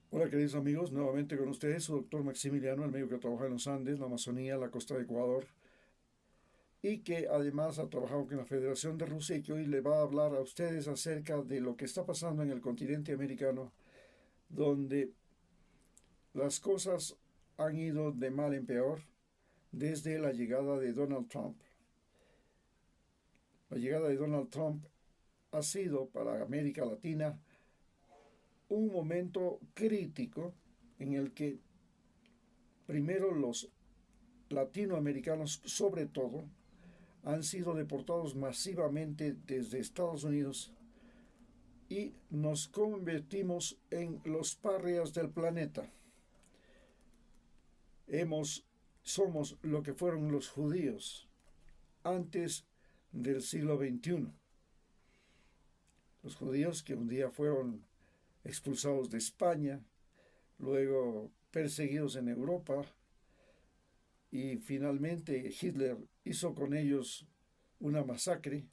Hola queridos amigos, nuevamente con ustedes su doctor Maximiliano, el médico que trabaja en los Andes, la Amazonía, la costa de Ecuador y que además ha trabajado con la Federación de Rusia y que hoy le va a hablar a ustedes acerca de lo que está pasando en el continente americano, donde las cosas han ido de mal en peor desde la llegada de Donald Trump. La llegada de Donald Trump ha sido para América Latina un momento crítico en el que primero los latinoamericanos sobre todo han sido deportados masivamente desde Estados Unidos y nos convertimos en los párias del planeta. Hemos, somos lo que fueron los judíos antes del siglo XXI. Los judíos que un día fueron expulsados de España, luego perseguidos en Europa y finalmente Hitler hizo con ellos una masacre.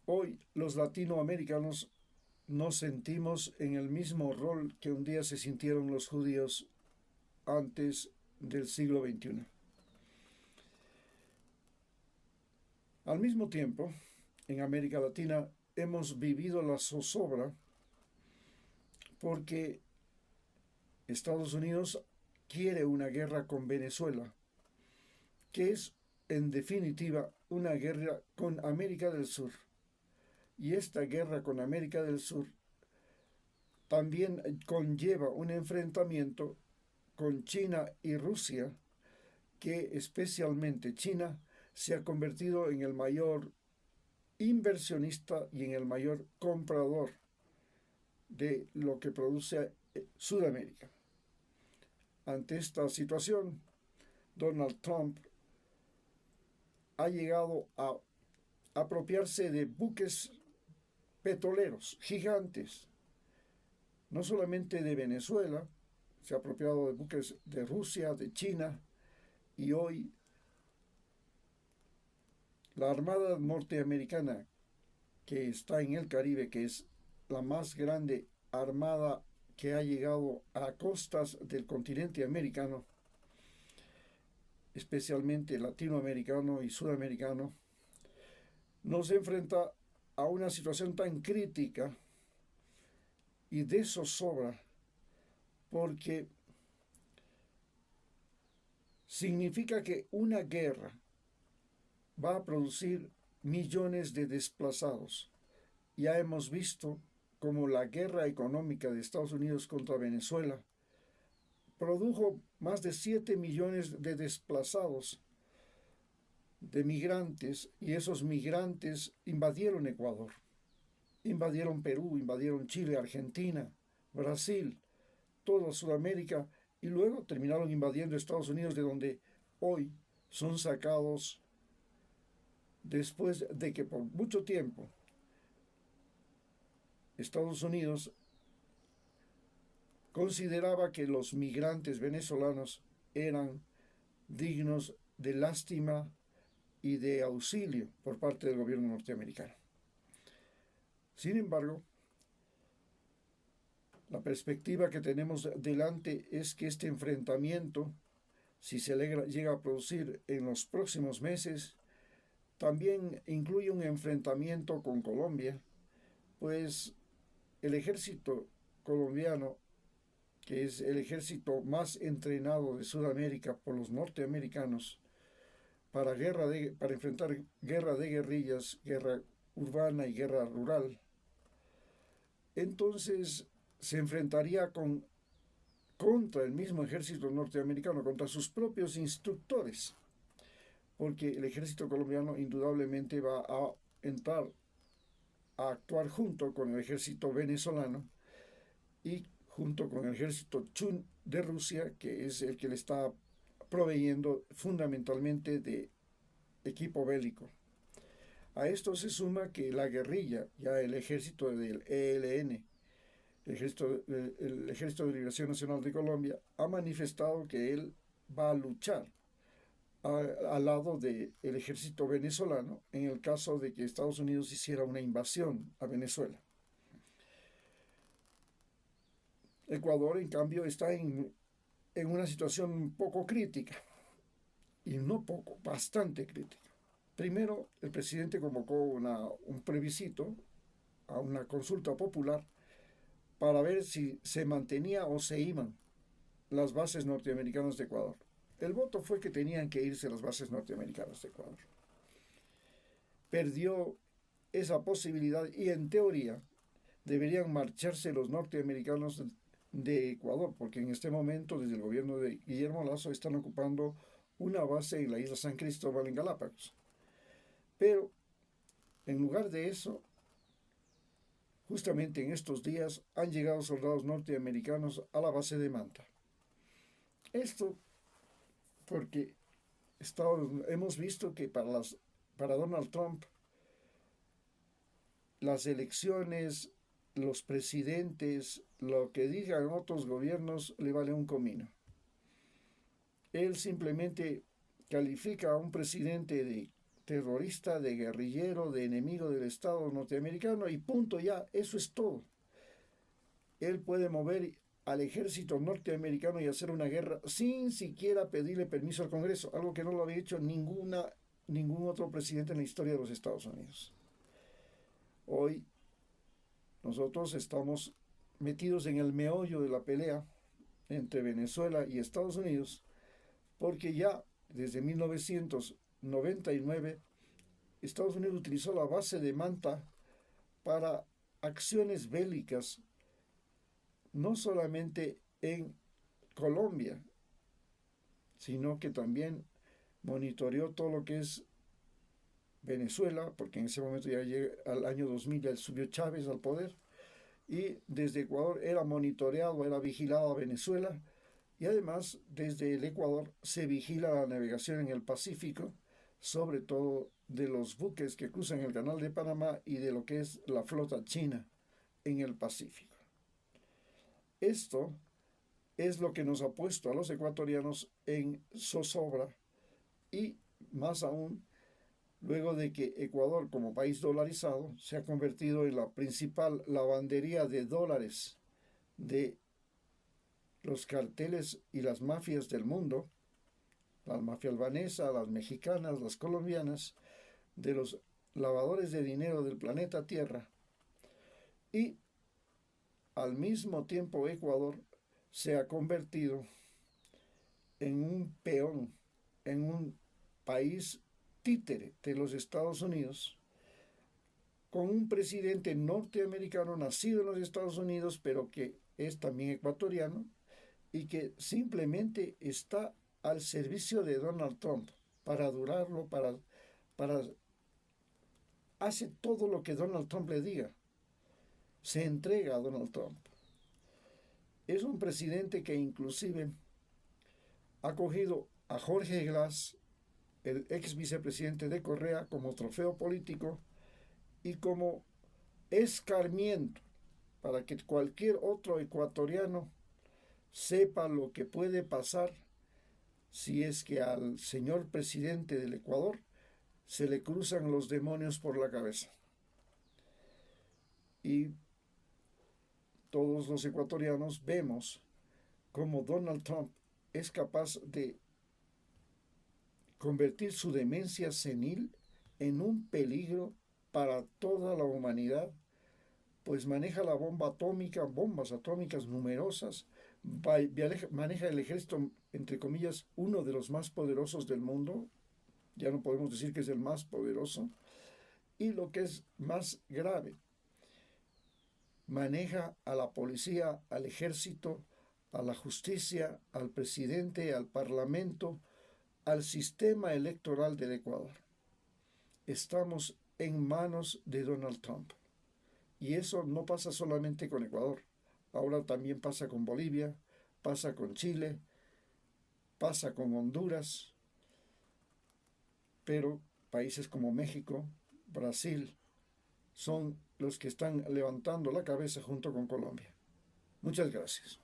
Hoy los latinoamericanos nos sentimos en el mismo rol que un día se sintieron los judíos antes del siglo XXI. Al mismo tiempo, en América Latina hemos vivido la zozobra porque Estados Unidos quiere una guerra con Venezuela, que es en definitiva una guerra con América del Sur. Y esta guerra con América del Sur también conlleva un enfrentamiento con China y Rusia, que especialmente China se ha convertido en el mayor inversionista y en el mayor comprador de lo que produce Sudamérica. Ante esta situación, Donald Trump ha llegado a apropiarse de buques petroleros gigantes, no solamente de Venezuela, se ha apropiado de buques de Rusia, de China, y hoy la Armada norteamericana que está en el Caribe, que es la más grande armada que ha llegado a costas del continente americano, especialmente latinoamericano y sudamericano, nos enfrenta a una situación tan crítica y de zozobra porque significa que una guerra va a producir millones de desplazados. Ya hemos visto cómo la guerra económica de Estados Unidos contra Venezuela produjo más de 7 millones de desplazados, de migrantes, y esos migrantes invadieron Ecuador, invadieron Perú, invadieron Chile, Argentina, Brasil, toda Sudamérica, y luego terminaron invadiendo Estados Unidos, de donde hoy son sacados después de que por mucho tiempo Estados Unidos consideraba que los migrantes venezolanos eran dignos de lástima y de auxilio por parte del gobierno norteamericano. Sin embargo, la perspectiva que tenemos delante es que este enfrentamiento, si se llega a producir en los próximos meses, también incluye un enfrentamiento con Colombia, pues el ejército colombiano, que es el ejército más entrenado de Sudamérica por los norteamericanos, para enfrentar guerra de guerrillas, guerra urbana y guerra rural, entonces se enfrentaría contra el mismo ejército norteamericano, contra sus propios instructores, porque el ejército colombiano indudablemente va a entrar a actuar junto con el ejército venezolano y junto con el ejército Chun de Rusia, que es el que le está proveyendo fundamentalmente de equipo bélico. A esto se suma que la guerrilla, ya el ejército del ELN, el Ejército de Liberación Nacional de Colombia, ha manifestado que él va a luchar al lado del ejército venezolano en el caso de que Estados Unidos hiciera una invasión a Venezuela. Ecuador, en cambio, está en una situación un poco crítica, y no poco, bastante crítica. Primero, el presidente convocó un plebiscito a una consulta popular para ver si se mantenía o se iban las bases norteamericanas de Ecuador. El voto fue que tenían que irse las bases norteamericanas de Ecuador. Perdió esa posibilidad y en teoría deberían marcharse los norteamericanos de Ecuador, porque en este momento desde el gobierno de Guillermo Lasso están ocupando una base en la isla San Cristóbal en Galápagos. Pero en lugar de eso, justamente en estos días han llegado soldados norteamericanos a la base de Manta. Esto porque hemos visto que para Donald Trump las elecciones, los presidentes, lo que digan otros gobiernos le vale un comino. Él simplemente califica a un presidente de terrorista, de guerrillero, de enemigo del Estado norteamericano y punto ya, eso es todo. Él puede mover al ejército norteamericano y hacer una guerra sin siquiera pedirle permiso al Congreso, algo que no lo había hecho ningún otro presidente en la historia de los Estados Unidos. Hoy nosotros estamos metidos en el meollo de la pelea entre Venezuela y Estados Unidos, porque ya desde 1999 Estados Unidos utilizó la base de Manta para acciones bélicas, no solamente en Colombia, sino que también monitoreó todo lo que es Venezuela, porque en ese momento ya llega al año 2000, ya subió Chávez al poder, y desde Ecuador era monitoreado, era vigilado a Venezuela, y además desde el Ecuador se vigila la navegación en el Pacífico, sobre todo de los buques que cruzan el Canal de Panamá y de lo que es la flota china en el Pacífico. Esto es lo que nos ha puesto a los ecuatorianos en zozobra y más aún luego de que Ecuador, como país dolarizado, se ha convertido en la principal lavandería de dólares de los carteles y las mafias del mundo, la mafia albanesa, las mexicanas, las colombianas, de los lavadores de dinero del planeta Tierra. Y al mismo tiempo Ecuador se ha convertido en un peón, en un país títere de los Estados Unidos, con un presidente norteamericano nacido en los Estados Unidos, pero que es también ecuatoriano, y que simplemente está al servicio de Donald Trump para adorarlo, hace todo lo que Donald Trump le diga, se entrega a Donald Trump. Es un presidente que inclusive ha cogido a Jorge Glass, el ex vicepresidente de Correa, como trofeo político y como escarmiento para que cualquier otro ecuatoriano sepa lo que puede pasar si es que al señor presidente del Ecuador se le cruzan los demonios por la cabeza. Y todos los ecuatorianos vemos cómo Donald Trump es capaz de convertir su demencia senil en un peligro para toda la humanidad, pues maneja la bomba atómica, bombas atómicas numerosas, maneja el ejército, entre comillas, uno de los más poderosos del mundo, ya no podemos decir que es el más poderoso, y lo que es más grave, maneja a la policía, al ejército, a la justicia, al presidente, al parlamento, al sistema electoral del Ecuador. Estamos en manos de Donald Trump. Y eso no pasa solamente con Ecuador. Ahora también pasa con Bolivia, pasa con Chile, pasa con Honduras, pero países como México, Brasil, son los que están levantando la cabeza junto con Colombia. Muchas gracias.